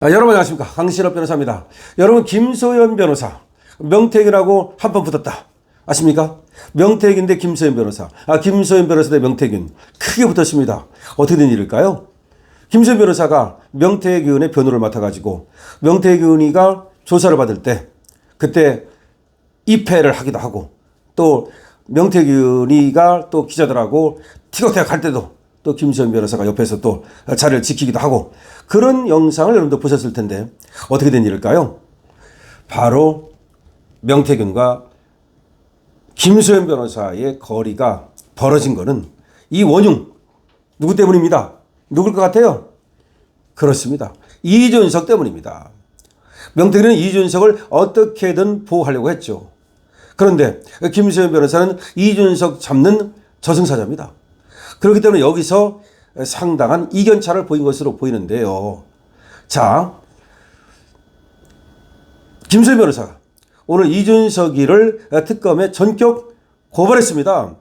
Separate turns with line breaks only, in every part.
여러분 안녕하십니까, 강신업 변호사입니다. 여러분, 김소연 변호사 명태균하고 한 번 붙었다 아십니까? 명태균 대 김소연 변호사, 김소연 변호사 대 명태균 크게 붙었습니다. 어떻게 된 일일까요? 김소연 변호사가 명태균의 변호를 맡아가지고 명태균이가 조사를 받을 때 그때 입회를 하기도 하고, 또 명태균이가 또 기자들하고 티격태격 할 때도 또 김소연 변호사가 옆에서 또 자리를 지키기도 하고, 그런 영상을 여러분도 보셨을 텐데 어떻게 된 일일까요? 바로 명태균과 김소연 변호사의 거리가 벌어진 거는 이 원흉 누구 때문입니다. 누굴 것 같아요? 그렇습니다. 이준석 때문입니다. 명태균은 이준석을 어떻게든 보호하려고 했죠. 그런데 김소연 변호사는 이준석 잡는 저승사자입니다. 그렇기 때문에 여기서 상당한 이견차를 보인 것으로 보이는데요. 자, 김소연 변호사가 오늘 이준석이를 특검에 전격 고발했습니다.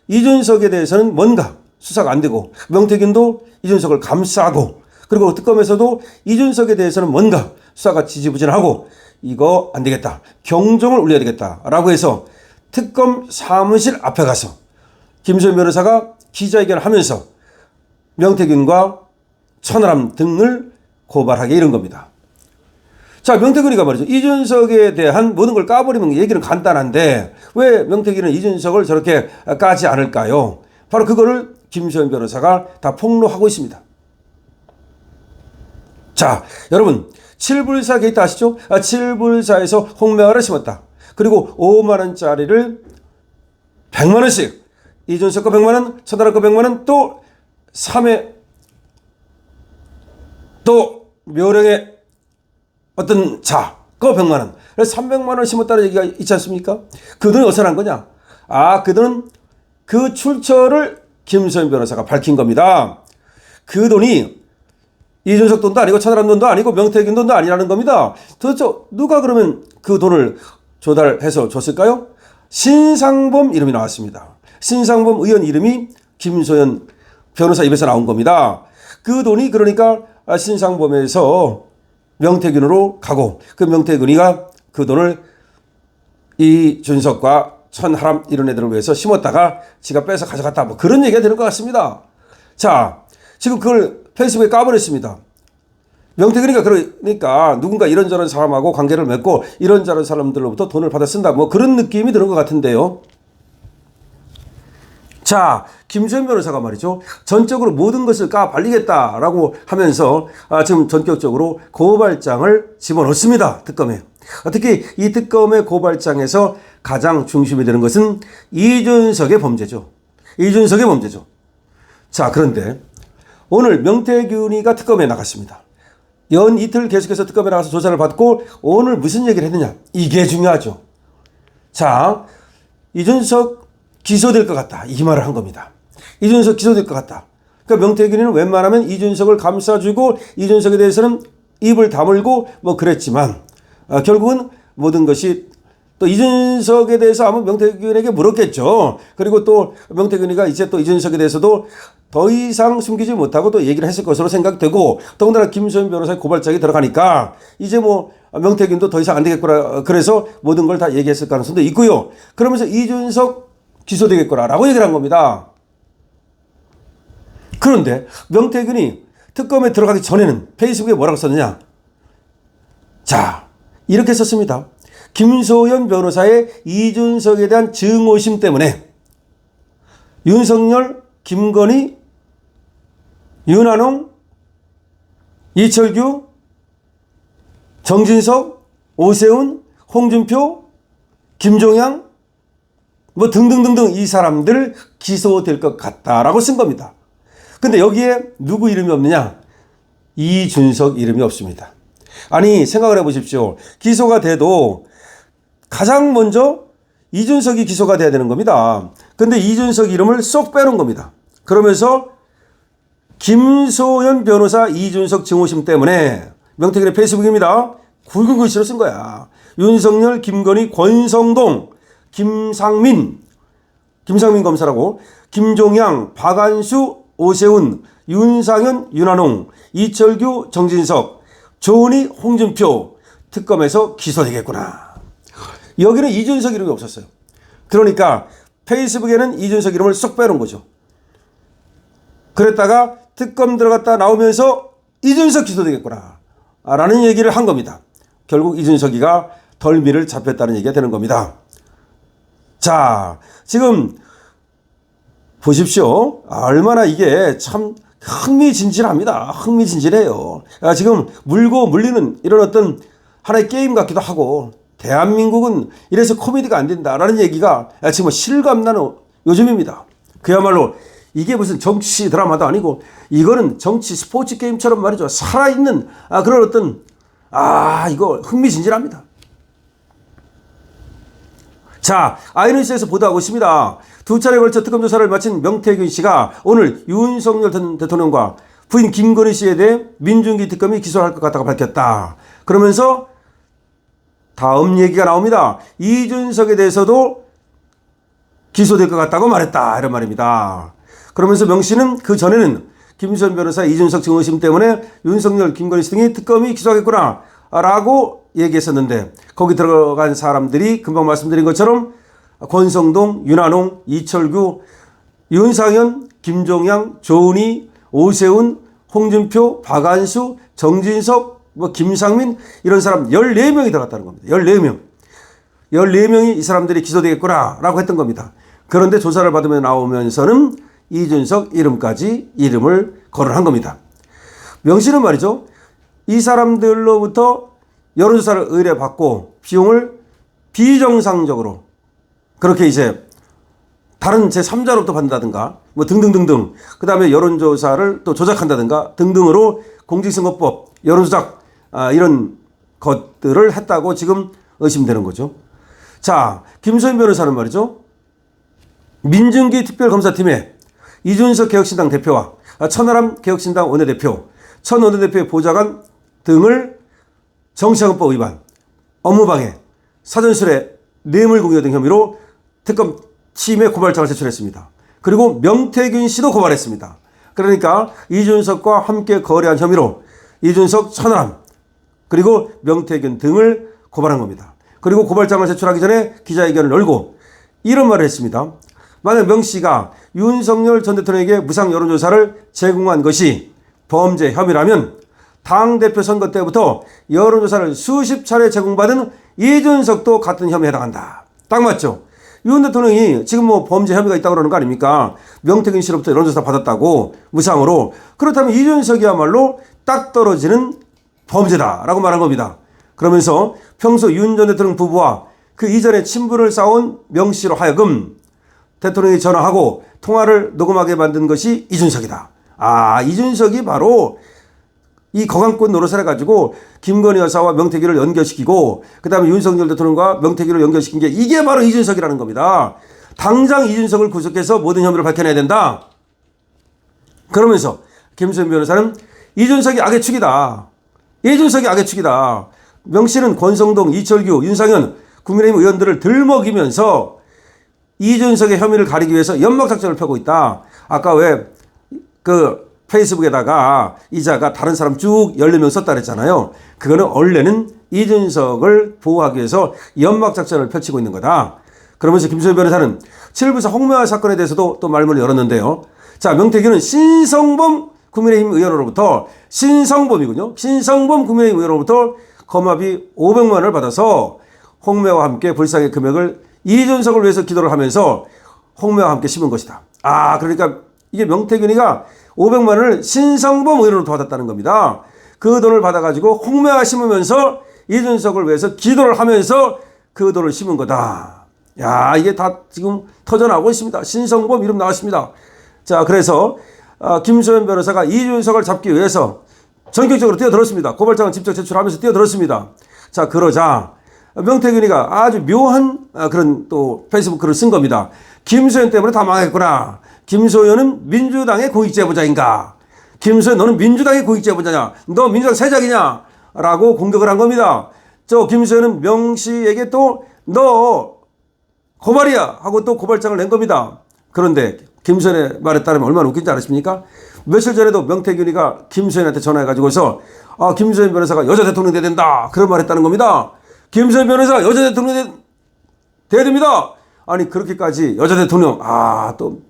이준석에 대해서는 뭔가 수사가 안 되고, 명태균도 이준석을 감싸고, 그리고 특검에서도 이준석에 대해서는 뭔가 수사가 지지부진하고, 이거 안 되겠다, 경종을 울려야 되겠다라고 해서 특검 사무실 앞에 가서 김소연 변호사가 기자회견을 하면서 명태균과 천하람 등을 고발하게 이른 겁니다. 자, 명태균이가 말이죠, 이준석에 대한 모든 걸 까버리면 얘기는 간단한데 왜 명태균은 이준석을 저렇게 까지 않을까요? 바로 그거를 김소연 변호사가 다 폭로하고 있습니다. 자, 여러분, 7불사 게이트 아시죠? 7불사에서 홍매화를 심었다. 그리고 5만 원짜리를 100만 원씩, 이준석 거 100만 원, 천하람 거 100만 원, 또 3회 또 묘령의 어떤 자 거 100만 원, 그래서 300만 원 심었다는 얘기가 있지 않습니까? 그 돈이 어디서 난 거냐? 그 돈은 그 출처를 김소연 변호사가 밝힌 겁니다. 그 돈이 이준석 돈도 아니고 천하람 돈도 아니고 명태균 돈도 아니라는 겁니다. 도대체 누가 그러면 그 돈을 조달해서 줬을까요? 신상범 이름이 나왔습니다. 신상범 의원 이름이 김소연 변호사 입에서 나온 겁니다. 그 돈이 그러니까 신상범에서 명태균으로 가고, 그 명태균이가 그 돈을 이준석과 천하람 이런 애들을 위해서 심었다가 지가 빼서 가져갔다, 뭐 그런 얘기가 되는 것 같습니다. 자, 지금 그걸 페이스북에 까버렸습니다. 명태균이가 그러니까 누군가 이런저런 사람하고 관계를 맺고 이런저런 사람들로부터 돈을 받아 쓴다, 뭐 그런 느낌이 드는 것 같은데요. 자, 김소연 변호사가 말이죠, 전적으로 모든 것을 까발리겠다라고 하면서 지금 전격적으로 고발장을 집어넣습니다. 특검에. 특히 이 특검의 고발장에서 가장 중심이 되는 것은 이준석의 범죄죠. 이준석의 범죄죠. 자, 그런데 오늘 명태균이가 특검에 나갔습니다. 연 이틀 계속해서 특검에 나가서 조사를 받고 오늘 무슨 얘기를 했느냐, 이게 중요하죠. 자, 이준석 기소될 것 같다, 이 말을 한 겁니다. 이준석 기소될 것 같다. 그러니까 명태균이는 웬만하면 이준석을 감싸주고 이준석에 대해서는 입을 다물고 뭐 그랬지만 결국은 모든 것이 또 이준석에 대해서 아마 명태균에게 물었겠죠. 그리고 또 명태균이가 이제 또 이준석에 대해서도 더 이상 숨기지 못하고 또 얘기를 했을 것으로 생각되고, 더군다나 김소연 변호사의 고발장이 들어가니까 이제 뭐 명태균도 더 이상 안 되겠구나, 그래서 모든 걸 다 얘기했을 가능성도 있고요. 그러면서 이준석 기소되겠구나라고 얘기를 한 겁니다. 그런데 명태균이 특검에 들어가기 전에는 페이스북에 뭐라고 썼느냐? 자, 이렇게 썼습니다. 김소연 변호사의 이준석에 대한 증오심 때문에 윤석열, 김건희, 윤한홍, 이철규, 정진석, 오세훈, 홍준표, 김종양 뭐 등등등등 이 사람들 기소될 것 같다라고 쓴 겁니다. 근데 여기에 누구 이름이 없느냐? 이준석 이름이 없습니다. 아니, 생각을 해보십시오. 기소가 돼도 가장 먼저 이준석이 기소가 돼야 되는 겁니다. 근데 이준석 이름을 쏙 빼놓은 겁니다. 그러면서 김소연 변호사 이준석 증오심 때문에, 명태균의 페이스북입니다, 굵은 글씨로 쓴 거야. 윤석열, 김건희, 권성동, 김상민 검사라고, 김종양, 박안수, 오세훈, 윤상현, 윤한홍, 이철규, 정진석, 조은희, 홍준표 특검에서 기소되겠구나. 여기는 이준석 이름이 없었어요. 그러니까 페이스북에는 이준석 이름을 쏙 빼놓은 거죠. 그랬다가 특검 들어갔다 나오면서 이준석 기소되겠구나 라는 얘기를 한 겁니다. 결국 이준석이가 덜미를 잡혔다는 얘기가 되는 겁니다. 자, 지금 보십시오. 얼마나 이게 참 흥미진진합니다. 흥미진진해요. 지금 물고 물리는 이런 어떤 하나의 게임 같기도 하고, 대한민국은 이래서 코미디가 안 된다라는 얘기가 지금 실감나는 요즘입니다. 그야말로 이게 무슨 정치 드라마도 아니고 이거는 정치 스포츠 게임처럼 말이죠. 살아있는 그런 어떤 이거 흥미진진합니다. 자, 아이언뉴스에서 보도하고 있습니다. 두 차례 걸쳐 특검 조사를 마친 명태균 씨가 오늘 윤석열 전 대통령과 부인 김건희 씨에 대해 민중기 특검이 기소할 것 같다고 밝혔다. 그러면서 다음 얘기가 나옵니다. 이준석에 대해서도 기소될 것 같다고 말했다. 이런 말입니다. 그러면서 명 씨는 그 전에는 김수현 변호사 이준석 증오심 때문에 윤석열, 김건희 씨 등이 특검이 기소하겠구나 라고 얘기했었는데, 거기 들어간 사람들이 금방 말씀드린 것처럼 권성동, 윤한홍, 이철규, 윤상현, 김종양, 조은희, 오세훈, 홍준표, 박안수, 정진석, 김상민 이런 사람 14명이 들어갔다는 겁니다. 14명. 14명이 이 사람들이 기소되겠구나 라고 했던 겁니다. 그런데 조사를 받으며 나오면서는 이준석 이름을 거론한 겁니다. 명 씨는 말이죠. 이 사람들로부터 여론조사를 의뢰받고 비용을 비정상적으로 그렇게 이제 다른 제3자로부터 받는다든가 등등등등, 그 다음에 여론조사를 또 조작한다든가 등등으로 공직선거법, 여론조작 이런 것들을 했다고 지금 의심되는 거죠. 자, 김소연 변호사는 말이죠. 민중기 특별검사팀에 이준석 개혁신당 대표와 천하람 개혁신당 원내대표, 천 원내대표의 보좌관 등을 정치자금법 위반, 업무방해, 사전술에 뇌물 공여 등 혐의로 특검 팀에 고발장을 제출했습니다. 그리고 명태균 씨도 고발했습니다. 그러니까 이준석과 함께 거래한 혐의로 이준석, 천하람 그리고 명태균 등을 고발한 겁니다. 그리고 고발장을 제출하기 전에 기자회견을 열고 이런 말을 했습니다. 만약 명 씨가 윤석열 전 대통령에게 무상 여론조사를 제공한 것이 범죄 혐의라면 당대표 선거 때부터 여론조사를 수십 차례 제공받은 이준석도 같은 혐의에 해당한다. 딱 맞죠? 윤 대통령이 지금 범죄 혐의가 있다고 그러는 거 아닙니까? 명태균 씨로부터 여론조사 받았다고 무상으로. 그렇다면 이준석이야말로 딱 떨어지는 범죄다라고 말한 겁니다. 그러면서 평소 윤 전 대통령 부부와 그 이전에 친분을 쌓아온 명 씨로 하여금 대통령이 전화하고 통화를 녹음하게 만든 것이 이준석이다. 이준석이 바로 이 거강권 노릇을 해가지고 김건희 여사와 명태균을 연결시키고 그 다음에 윤석열 대통령과 명태균을 연결시킨 게 이게 바로 이준석이라는 겁니다. 당장 이준석을 구속해서 모든 혐의를 밝혀내야 된다. 그러면서 김수현 변호사는 이준석이 악의 축이다. 이준석이 악의 축이다. 명 씨는 권성동, 이철규, 윤상현 국민의힘 의원들을 들먹이면서 이준석의 혐의를 가리기 위해서 연막작전을 펴고 있다. 아까 왜 페이스북에다가 이자가 다른 사람 쭉 14명 썼다 그랬잖아요. 그거는 원래는 이준석을 보호하기 위해서 연막작전을 펼치고 있는 거다. 그러면서 김수현 변호사는 7부사 홍매화 사건에 대해서도 또 말문을 열었는데요. 자, 명태균은 신성범 국민의힘 의원으로부터 신성범 국민의힘 의원으로부터 거마비 500만 원을 받아서 홍매와 함께 불쌍의 금액을 이준석을 위해서 기도를 하면서 홍매와 함께 심은 것이다. 그러니까 이게 명태균이가 500만 원을 신성범 의원으로부터 받았다는 겁니다. 그 돈을 받아가지고 홍매와 심으면서 이준석을 위해서 기도를 하면서 그 돈을 심은 거다. 이게 다 지금 터져나오고 있습니다. 신성범 이름 나왔습니다. 자, 그래서 김소연 변호사가 이준석을 잡기 위해서 전격적으로 뛰어들었습니다. 고발장을 직접 제출하면서 뛰어들었습니다. 자, 그러자 명태균이가 아주 묘한 그런 또 페이스북 글을 쓴 겁니다. 김소연 때문에 다 망했구나. 김소연은 민주당의 공익제보자인가? 김소연 너는 민주당의 공익제보자냐? 너 민주당 세작이냐? 라고 공격을 한 겁니다. 저 김소연은 명 씨에게 또 너 고발이야 하고 또 고발장을 낸 겁니다. 그런데 김소연의 말에 따르면 얼마나 웃긴지 아십니까? 며칠 전에도 명태균이가 김소연한테 전화해가지고서 김수현 변호사가 여자 대통령이 돼야 된다. 그런 말 했다는 겁니다. 김수현 변호사가 여자 대통령이 돼야 됩니다. 아니, 그렇게까지 여자 대통령, 또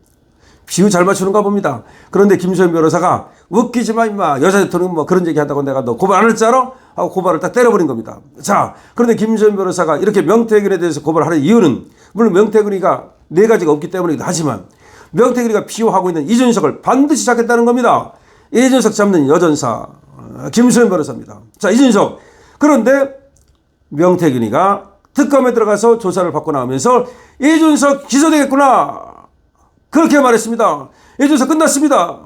비유 잘 맞추는가 봅니다. 그런데 김수현 변호사가 웃기지 마, 임마. 여자 대통령 뭐 그런 얘기 한다고 내가 너 고발 안 할 줄 알아? 하고 고발을 딱 때려버린 겁니다. 자, 그런데 김수현 변호사가 이렇게 명태균에 대해서 고발하는 이유는, 물론 명태균이가 네 가지가 없기 때문이기도 하지만, 명태균이가 비호하고 있는 이준석을 반드시 잡겠다는 겁니다. 이준석 잡는 여전사, 김수현 변호사입니다. 자, 이준석. 그런데 명태균이가 특검에 들어가서 조사를 받고 나오면서 이준석 기소되겠구나. 그렇게 말했습니다. 이준석 끝났습니다.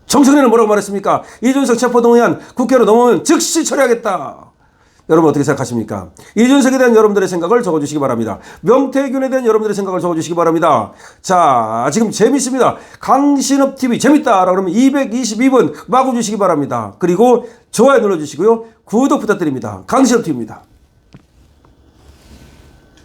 정청래는 뭐라고 말했습니까? 이준석 체포동의안 국회로 넘어오면 즉시 처리하겠다. 여러분 어떻게 생각하십니까? 이준석에 대한 여러분들의 생각을 적어주시기 바랍니다. 명태균에 대한 여러분들의 생각을 적어주시기 바랍니다. 자, 지금 재밌습니다. 강신업TV 재밌다 그러면 222번 마구 주시기 바랍니다. 그리고 좋아요 눌러주시고요. 구독 부탁드립니다. 강신업TV입니다.